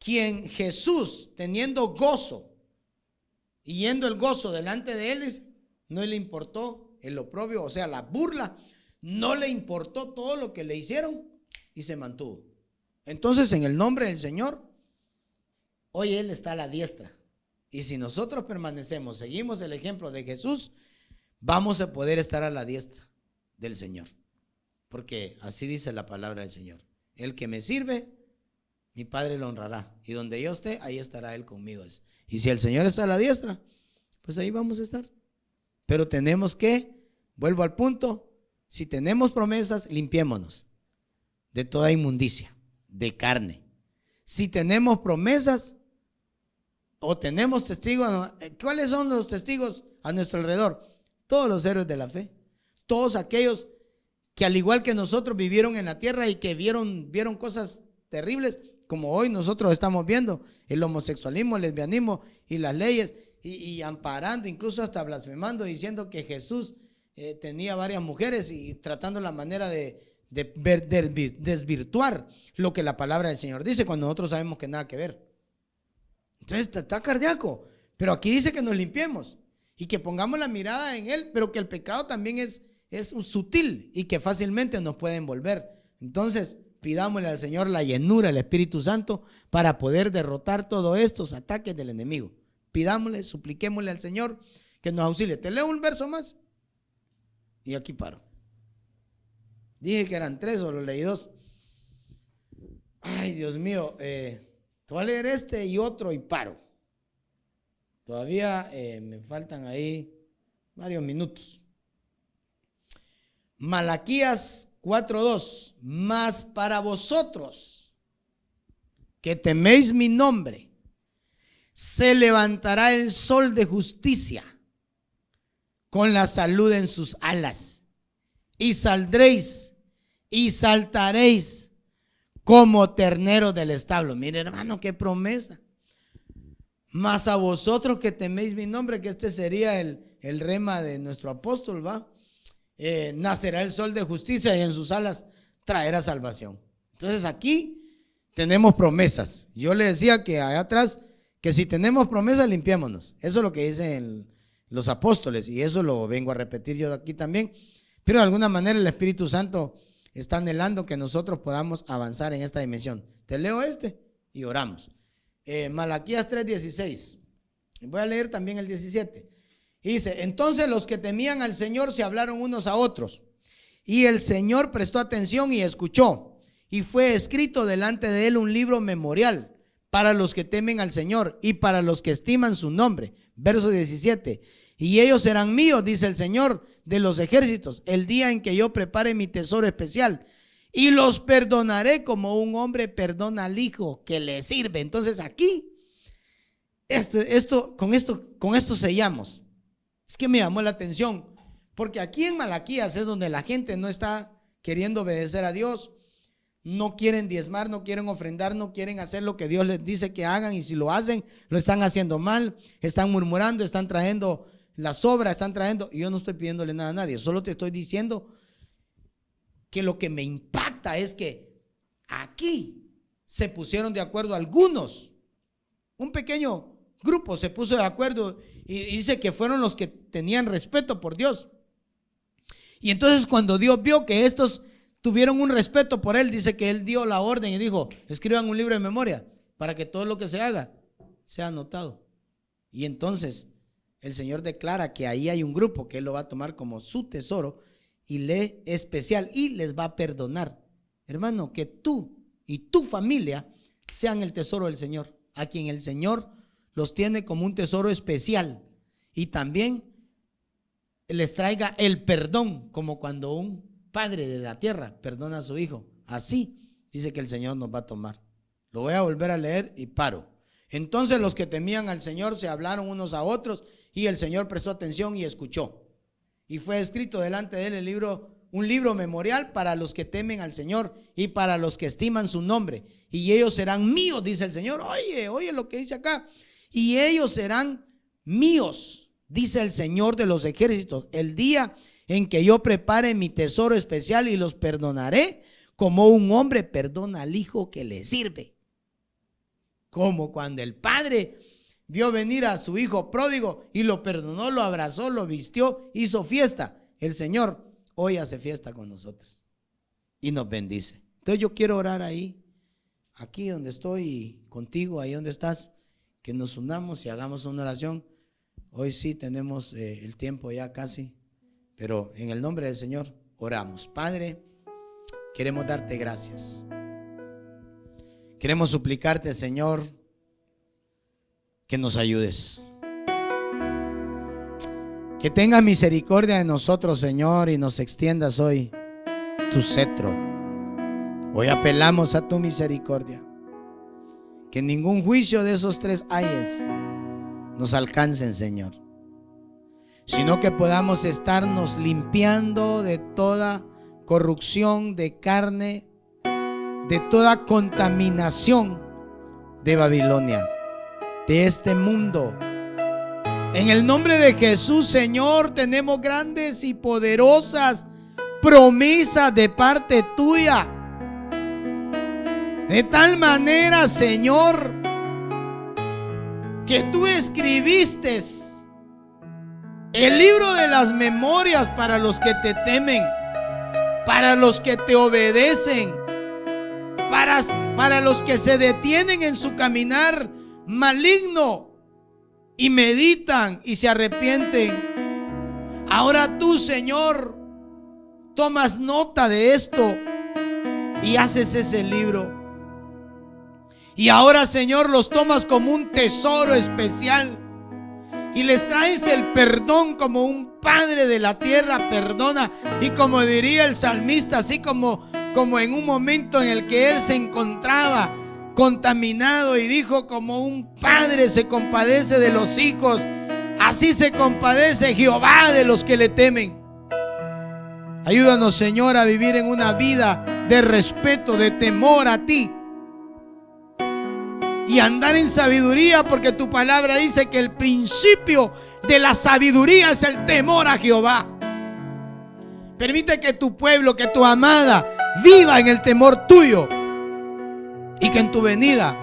quien Jesús, teniendo gozo y yendo el gozo delante de él, no le importó el oprobio, o sea, la burla, no le importó todo lo que le hicieron, y se mantuvo. Entonces, en el nombre del Señor, hoy él está a la diestra, y si nosotros permanecemos, seguimos el ejemplo de Jesús, vamos a poder estar a la diestra del Señor, porque así dice la palabra del Señor: el que me sirve, mi Padre lo honrará, y donde yo esté, ahí estará él conmigo. Y si el Señor está a la diestra, pues ahí vamos a estar. Pero tenemos que, vuelvo al punto, si tenemos promesas, limpiémonos de toda inmundicia, de carne. Si tenemos promesas o tenemos testigos, ¿cuáles son los testigos a nuestro alrededor? Todos los héroes de la fe, todos aquellos que al igual que nosotros vivieron en la tierra y que vieron cosas terribles, como hoy nosotros estamos viendo el homosexualismo, el lesbianismo y las leyes, y amparando, incluso hasta blasfemando, diciendo que Jesús tenía varias mujeres, y tratando la manera de desvirtuar lo que la palabra del Señor dice, cuando nosotros sabemos que nada que ver. Entonces está cardíaco, pero aquí dice que nos limpiemos y que pongamos la mirada en él, pero que el pecado también es sutil y que fácilmente nos puede envolver. Entonces pidámosle al Señor la llenura del Espíritu Santo para poder derrotar todos estos ataques del enemigo. Pidámosle, supliquémosle al Señor que nos auxilie. Te leo un verso más y aquí paro. Dije que eran 3, solo leí 2. Ay, Dios mío, te voy a leer este y otro y paro. Todavía me faltan ahí varios minutos. Malaquías 4:2: mas para vosotros que teméis mi nombre, se levantará el sol de justicia con la salud en sus alas, y saldréis y saltaréis como terneros del establo. Mire, hermano, qué promesa. Mas a vosotros que teméis mi nombre, que este sería el rema de nuestro apóstol, ¿va? Nacerá el sol de justicia, y en sus alas traerá salvación. Entonces aquí tenemos promesas. Yo le decía que allá atrás, que si tenemos promesas, limpiémonos. Eso es lo que dicen los apóstoles, y eso lo vengo a repetir yo aquí también. Pero de alguna manera el Espíritu Santo está anhelando que nosotros podamos avanzar en esta dimensión. Te leo este y oramos. Malaquías 3:16. Voy a leer también el 17. Dice: entonces los que temían al Señor se hablaron unos a otros, y el Señor prestó atención y escuchó, y fue escrito delante de él un libro memorial para los que temen al Señor y para los que estiman su nombre. Verso 17: y ellos serán míos, dice el Señor de los ejércitos, el día en que yo prepare mi tesoro especial, y los perdonaré como un hombre perdona al hijo que le sirve. Entonces aquí, con esto sellamos. Es que me llamó la atención, porque aquí en Malaquías es donde la gente no está queriendo obedecer a Dios. no quieren diezmar, no quieren ofrendar, no quieren hacer lo que Dios les dice que hagan, y si lo hacen, lo están haciendo mal, están murmurando, están trayendo la sobra, están trayendo, y yo no estoy pidiéndole nada a nadie, solo te estoy diciendo que lo que me impacta es que aquí se pusieron de acuerdo algunos, un pequeño grupo se puso de acuerdo y dice que fueron los que tenían respeto por Dios. Y entonces cuando Dios vio que estos tuvieron un respeto por Él, dice que Él dio la orden y dijo: escriban un libro de memoria para que todo lo que se haga sea anotado. Y entonces el Señor declara que ahí hay un grupo que Él lo va a tomar como su tesoro y le especial y les va a perdonar. Hermano, que tú y tu familia sean el tesoro del Señor, a quien el Señor los tiene como un tesoro especial, y también les traiga el perdón, como cuando un padre de la tierra perdona a su hijo. Así dice que el Señor nos va a tomar. Lo voy a volver a leer y paro. Entonces los que temían al Señor se hablaron unos a otros, y el Señor prestó atención y escuchó. Y fue escrito delante de él un libro memorial para los que temen al Señor y para los que estiman su nombre. Y ellos serán míos, dice el Señor. Oye lo que dice acá. Y ellos serán míos, dice el Señor de los ejércitos, el día en que yo prepare mi tesoro especial, y los perdonaré como un hombre perdona al hijo que le sirve. Como cuando el padre vio venir a su hijo pródigo y lo perdonó, lo abrazó, lo vistió, hizo fiesta. El Señor hoy hace fiesta con nosotros y nos bendice. Entonces yo quiero orar ahí, aquí donde estoy, y contigo ahí donde estás, que nos unamos y hagamos una oración. Hoy sí tenemos el tiempo ya casi, pero en el nombre del Señor oramos. Padre, queremos darte gracias. Queremos suplicarte, Señor, que nos ayudes. Que tengas misericordia de nosotros, Señor, y nos extiendas hoy tu cetro. Hoy apelamos a tu misericordia. Que ningún juicio de esos tres ayes nos alcancen, Señor, sino que podamos estarnos limpiando de toda corrupción de carne, de toda contaminación de Babilonia, de este mundo. En el nombre de Jesús, Señor, tenemos grandes y poderosas promesas de parte tuya. De tal manera, Señor, que tú escribiste el libro de las memorias para los que te temen, para los que te obedecen, para los que se detienen en su caminar maligno y meditan y se arrepienten. Ahora tú, Señor, tomas nota de esto y haces ese libro. Y ahora, Señor, los tomas como un tesoro especial y les traes el perdón como un padre de la tierra perdona. Y como diría el salmista, así como en un momento en el que él se encontraba contaminado y dijo: como un padre se compadece de los hijos, así se compadece Jehová de los que le temen. Ayúdanos, Señor, a vivir en una vida de respeto, de temor a ti, y andar en sabiduría, porque tu palabra dice que el principio de la sabiduría es el temor a Jehová. Permite que tu pueblo, que tu amada viva en el temor tuyo, y que en tu venida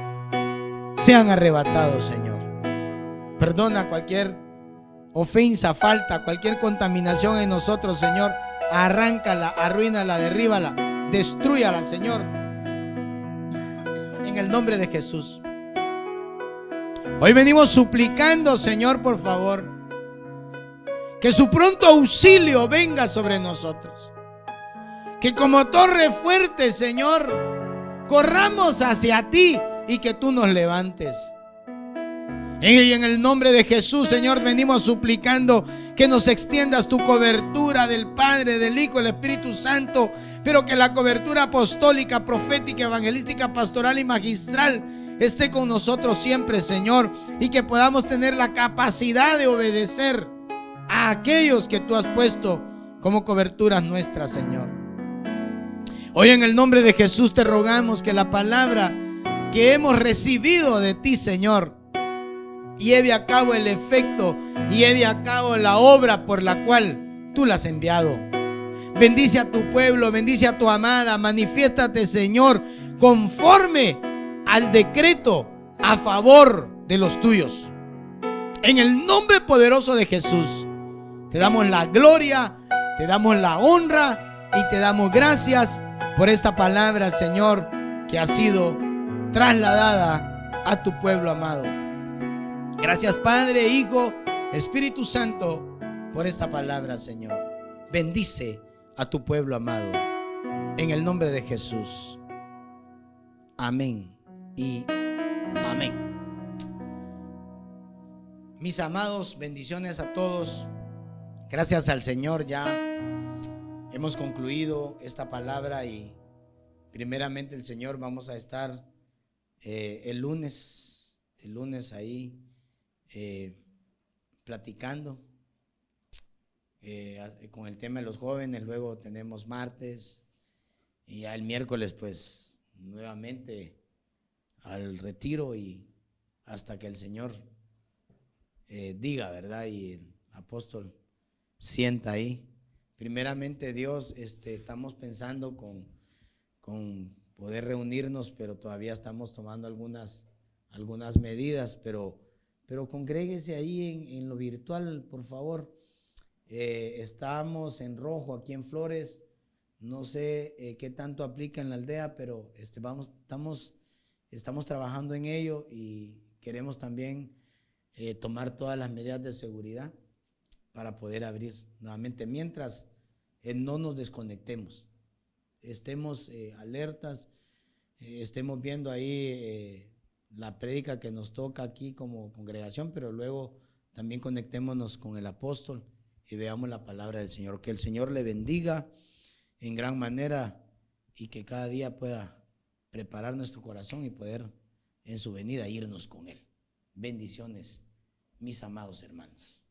sean arrebatados, Señor. Perdona cualquier ofensa, falta, cualquier contaminación en nosotros, Señor. Arráncala, arruínala, derríbala, destrúyala, Señor, en el nombre de Jesús. Hoy venimos suplicando, Señor, por favor, que su pronto auxilio venga sobre nosotros. Que como torre fuerte, Señor, corramos hacia ti y que tú nos levantes. Y en el nombre de Jesús, Señor, venimos suplicando que nos extiendas tu cobertura del Padre, del Hijo, del Espíritu Santo, pero que la cobertura apostólica, profética, evangelística, pastoral y magistral esté con nosotros siempre, Señor, y que podamos tener la capacidad de obedecer a aquellos que tú has puesto como coberturas nuestras, Señor. Hoy en el nombre de Jesús te rogamos que la palabra que hemos recibido de ti, Señor, lleve a cabo el efecto, lleve a cabo la obra por la cual tú la has enviado. Bendice a tu pueblo, bendice a tu amada, manifiéstate, Señor, conforme al decreto a favor de los tuyos. En el nombre poderoso de Jesús, te damos la gloria, te damos la honra y te damos gracias por esta palabra, Señor, que ha sido trasladada a tu pueblo amado. Gracias, Padre, Hijo, Espíritu Santo, por esta palabra, Señor. Bendice a tu pueblo amado, en el nombre de Jesús. Amén y amén. Mis amados, bendiciones a todos. Gracias al Señor, ya hemos concluido esta palabra y primeramente el Señor vamos a estar el lunes ahí platicando con el tema de los jóvenes. Luego tenemos martes y ya el miércoles pues nuevamente al retiro y hasta que el Señor diga, ¿verdad? Y el apóstol sienta ahí. Primeramente Dios, estamos pensando con poder reunirnos, pero todavía estamos tomando algunas medidas, pero congréguese ahí en lo virtual, por favor. Estamos en rojo aquí en Flores. No sé qué tanto aplica en la aldea, pero estamos trabajando en ello y queremos también tomar todas las medidas de seguridad para poder abrir nuevamente, mientras no nos desconectemos, estemos alertas, estemos viendo ahí la prédica que nos toca aquí como congregación, pero luego también conectémonos con el apóstol y veamos la palabra del Señor. Que el Señor le bendiga en gran manera y que cada día pueda preparar nuestro corazón y poder en su venida irnos con Él. Bendiciones, mis amados hermanos.